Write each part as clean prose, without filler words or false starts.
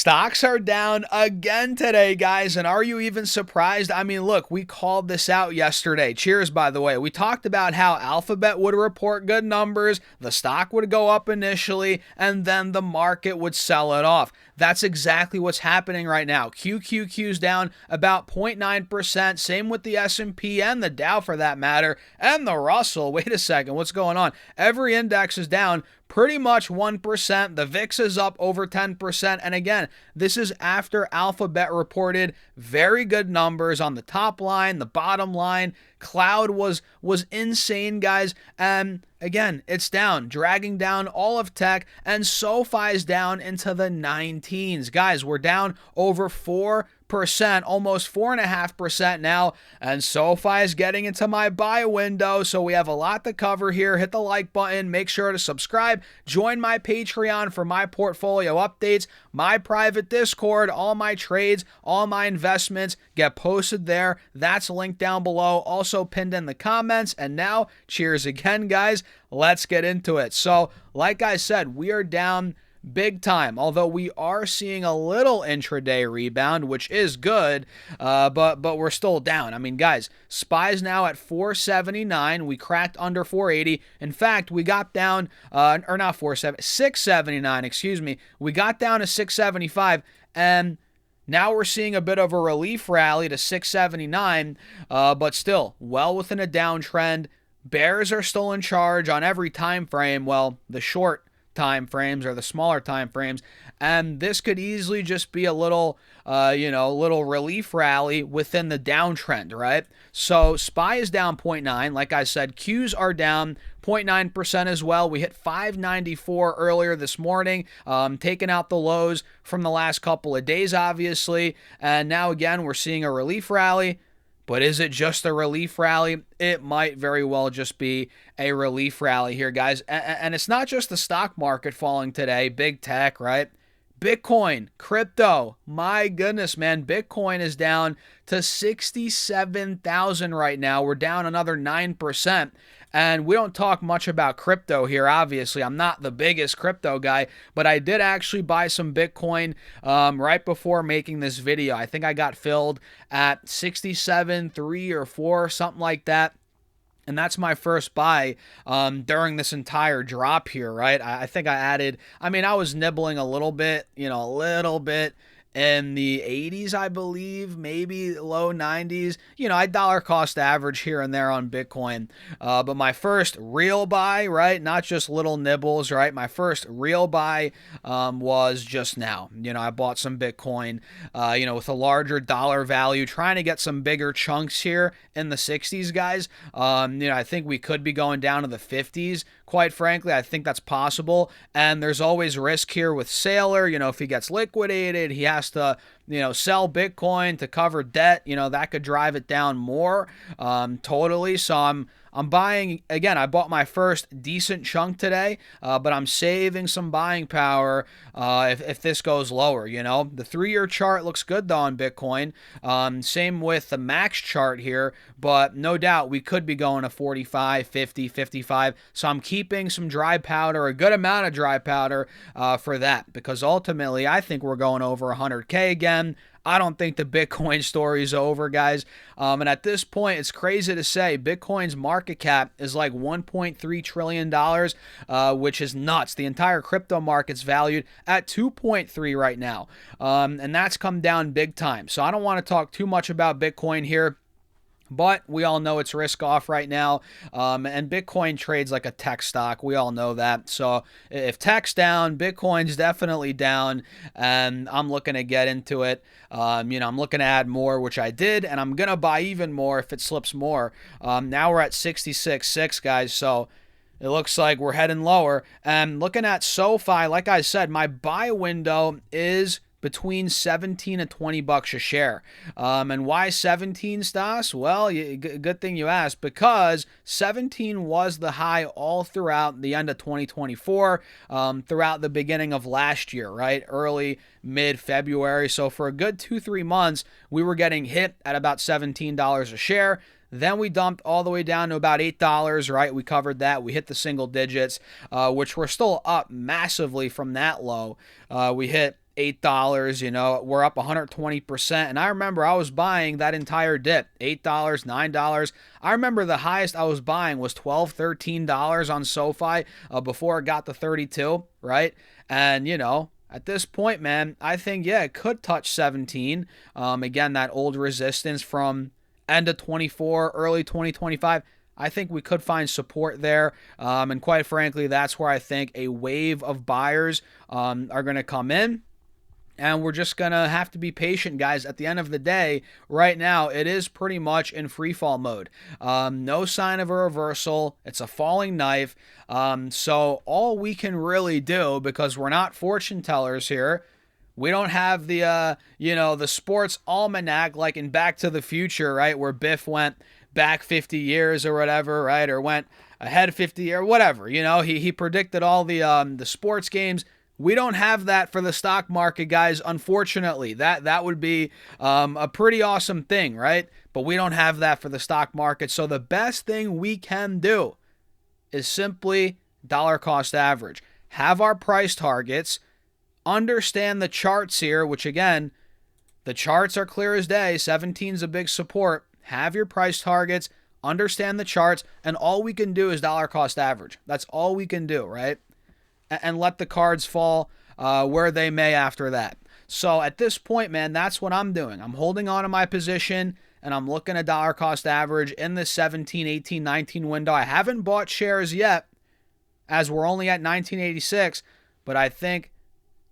Stocks are down again today, guys. And are you even surprised? I mean, look, we called this out yesterday. Cheers, by the way. We talked about how Alphabet would report good numbers, the stock would go up initially, and then the market would sell it off. That's exactly what's happening right now. QQQ's down about 0.9%. Same with the S&P and the Dow for that matter, and the Russell. Wait a second, what's going on? Every index is down pretty much 1%. The VIX is up over 10%. And again, this is after Alphabet reported very good numbers on the top line, the bottom line. Cloud was insane, guys. And again, it's down, dragging down all of tech, and SoFi is down into the 19s. Guys, we're down over 4%, almost 4.5% now, and SoFi is getting into my buy window, so we have a lot to cover here. Hit the like button, make sure to subscribe, join my Patreon for my portfolio updates, my private Discord, all my trades, all my investments get posted there. That's linked down below, also pinned in the comments. And now, cheers again, guys. Let's get into it. So, like I said, we are down big time, although we are seeing a little intraday rebound, which is good, but we're still down. I mean, guys, SPY's now at 479. We cracked under 480. In fact, we got down, or not 679, excuse me. We got down to 675, and now we're seeing a bit of a relief rally to 679, but still well within a downtrend. Bears are still in charge on every time frame. Well, the short time frames or the smaller time frames, and this could easily just be a little little relief rally within the downtrend, right? So SPY is down 0.9. Like I said, Qs are down 0.9% as well. We hit 594 earlier this morning, taking out the lows from the last couple of days, obviously, and now again we're seeing a relief rally. But is it just a relief rally? It might very well just be a relief rally here, guys. And it's not just the stock market falling today, big tech, right? Bitcoin, crypto, my goodness, man. Bitcoin is down to 67,000 right now. We're down another 9%. And we don't talk much about crypto here, obviously. I'm not the biggest crypto guy, but I did actually buy some Bitcoin right before making this video. I think I got filled at 67.3 or 4, something like that. And that's my first buy during this entire drop here, right? I think I was nibbling a little bit, in the 80s, I believe, maybe low 90s. I dollar cost average here and there on Bitcoin. But my first real buy, right, not just little nibbles, right? My first real buy was just now. I bought some Bitcoin, with a larger dollar value, trying to get some bigger chunks here in the 60s, guys. I think we could be going down to the 50s. Quite frankly, I think that's possible. And there's always risk here with Saylor. If he gets liquidated, he has to, sell Bitcoin to cover debt. That could drive it down more. Totally. So I'm buying, again, I bought my first decent chunk today, but I'm saving some buying power if this goes lower, The 3-year chart looks good, though, on Bitcoin. Same with the max chart here, but no doubt we could be going to 45, 50, 55. So I'm keeping some dry powder, a good amount of dry powder for that, because ultimately I think we're going over 100K again. I don't think the Bitcoin story is over, guys. And at this point, it's crazy to say Bitcoin's market cap is like $1.3 trillion, which is nuts. The entire crypto market's valued at 2.3 right now. And that's come down big time. So I don't want to talk too much about Bitcoin here. But we all know it's risk off right now, and Bitcoin trades like a tech stock. We all know that. So if tech's down, Bitcoin's definitely down, and I'm looking to get into it. I'm looking to add more, which I did, and I'm going to buy even more if it slips more. Now we're at 66.6, guys, so it looks like we're heading lower. And looking at SoFi, like I said, my buy window is between 17 and 20 bucks a share. And why 17, Stas? Well, good thing you asked, because 17 was the high all throughout the end of 2024, throughout the beginning of last year, right? Early, mid-February. So for a good 2-3 months, we were getting hit at about $17 a share. Then we dumped all the way down to about $8, right? We covered that. We hit the single digits, which were still up massively from that low. We hit $8, we're up 120%. And I remember I was buying that entire dip, $8, $9. I remember the highest I was buying was $12, $13 on SoFi before it got to 32, right? And, at this point, man, I think, yeah, it could touch 17. Again, that old resistance from end of 24, early 2025. I think we could find support there. And quite frankly, that's where I think a wave of buyers are going to come in. And we're just going to have to be patient, guys. At the end of the day, right now, it is pretty much in free fall mode. No sign of a reversal. It's a falling knife. So all we can really do, because we're not fortune tellers here, we don't have the, the sports almanac like in Back to the Future, right, where Biff went back 50 years or whatever, right, or went ahead 50 years, whatever. He predicted all the sports games. We don't have that for the stock market, guys, unfortunately. That would be a pretty awesome thing, right? But we don't have that for the stock market. So the best thing we can do is simply dollar cost average. Have our price targets, understand the charts here, which again, the charts are clear as day. 17 is a big support. Have your price targets, understand the charts, and all we can do is dollar cost average. That's all we can do, right? And let the cards fall where they may after that. So at this point, man, that's what I'm doing. I'm holding on to my position, and I'm looking at dollar cost average in the 17, 18, 19 window. I haven't bought shares yet, as we're only at 1986, but I think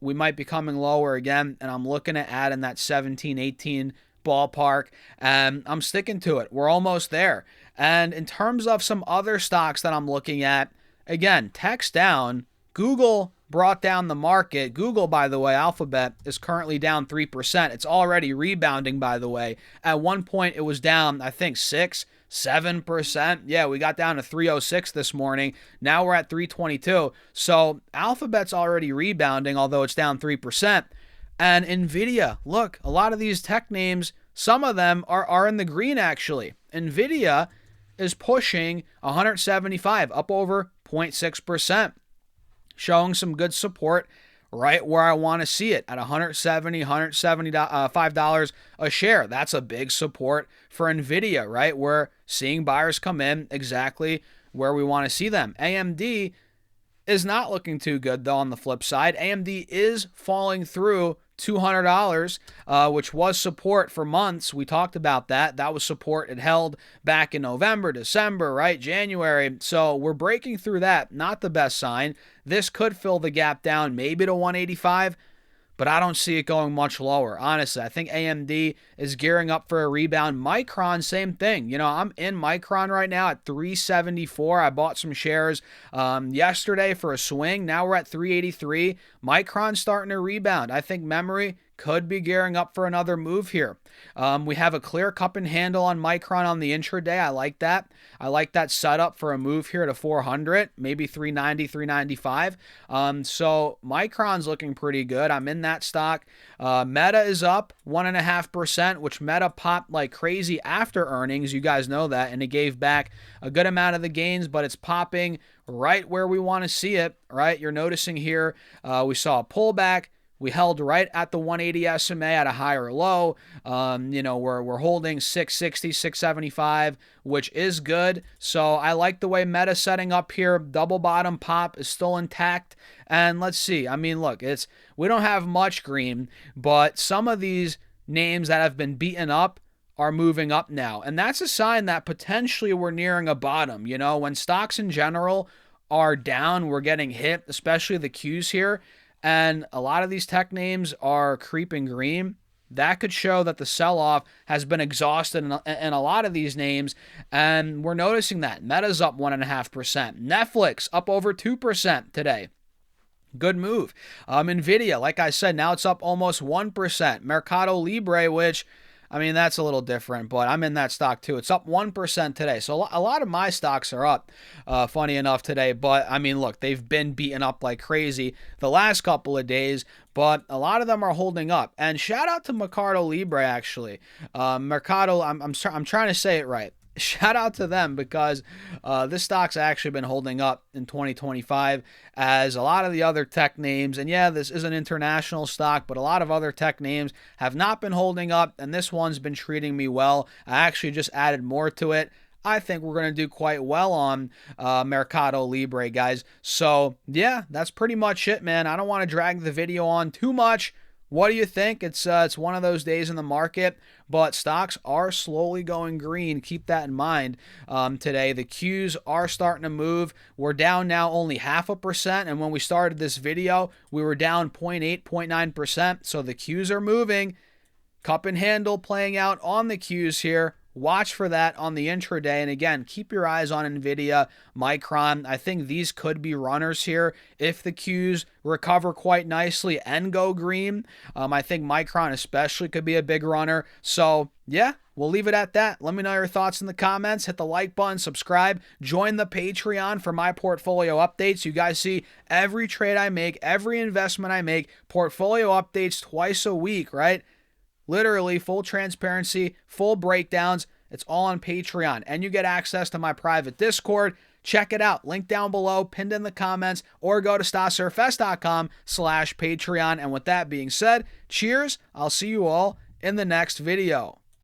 we might be coming lower again, and I'm looking at adding that 17, 18 ballpark, and I'm sticking to it. We're almost there. And in terms of some other stocks that I'm looking at, again, tech's down. Google brought down the market. Google, by the way, Alphabet, is currently down 3%. It's already rebounding, by the way. At one point, it was down, I think, 6, 7%. Yeah, we got down to 306 this morning. Now we're at 322. So Alphabet's already rebounding, although it's down 3%. And NVIDIA, look, a lot of these tech names, some of them are in the green, actually. NVIDIA is pushing 175, up over 0.6%. Showing some good support right where I want to see it at $170, $175 a share. That's a big support for NVIDIA, right? We're seeing buyers come in exactly where we want to see them. AMD is not looking too good, though, on the flip side. AMD is falling through $200, which was support for months. We talked about that. That was support it held back in November, December, right? January. So we're breaking through that. Not the best sign. This could fill the gap down maybe to 185, but I don't see it going much lower. Honestly, I think AMD is gearing up for a rebound. Micron, same thing. I'm in Micron right now at 374. I bought some shares yesterday for a swing. Now we're at 383. Micron's starting to rebound. I think memory could be gearing up for another move here. We have a clear cup and handle on Micron on the intraday. I like that. I like that setup for a move here to 400, maybe 390, 395. So Micron's looking pretty good. I'm in that stock. Meta is up 1.5%, which Meta popped like crazy after earnings. You guys know that, and it gave back a good amount of the gains, but it's popping right where we want to see it, right? You're noticing here we saw a pullback. We held right at the 180 SMA at a higher low. We're holding 660, 675, which is good. So I like the way Meta's setting up here. Double bottom pop is still intact. And let's see. I mean, look, we don't have much green, but some of these names that have been beaten up are moving up now. And that's a sign that potentially we're nearing a bottom. When stocks in general are down, we're getting hit, especially the Qs here. And a lot of these tech names are creeping green. That could show that the sell-off has been exhausted in a lot of these names, and we're noticing that. Meta's up 1.5%. Netflix up over 2% today. Good move. NVIDIA, like I said, now it's up almost 1%. Mercado Libre, which, I mean, that's a little different, but I'm in that stock too. It's up 1% today. So a lot of my stocks are up, funny enough, today. But, I mean, look, they've been beaten up like crazy the last couple of days, but a lot of them are holding up. And shout out to Mercado Libre, actually. Mercado, I'm trying to say it right. shout out to them because this stock's actually been holding up in 2025 as a lot of the other tech names. And yeah, this is an international stock, but a lot of other tech names have not been holding up, and this one's been treating me well. I actually just added more to it. I think we're going to do quite well on Mercado Libre, guys. So, yeah, that's pretty much it, man. I don't want to drag the video on too much. What do you think? It's one of those days in the market, but stocks are slowly going green. Keep that in mind today. The Qs are starting to move. We're down now only 0.5%, and when we started this video, we were down 0.8, 0.9%. So the Qs are moving. Cup and handle playing out on the Qs here. Watch for that on the intraday. And again, keep your eyes on NVIDIA, Micron. I think these could be runners here if the Qs recover quite nicely and go green. I think Micron especially could be a big runner. So, yeah, we'll leave it at that. Let me know your thoughts in the comments. Hit the like button, subscribe, join the Patreon for my portfolio updates. You guys see every trade I make, every investment I make, portfolio updates twice a week, right? Literally full transparency, full breakdowns. It's all on Patreon. And you get access to my private Discord. Check it out. Link down below, pinned in the comments, or go to stasurfs.com/Patreon. And with that being said, cheers. I'll see you all in the next video.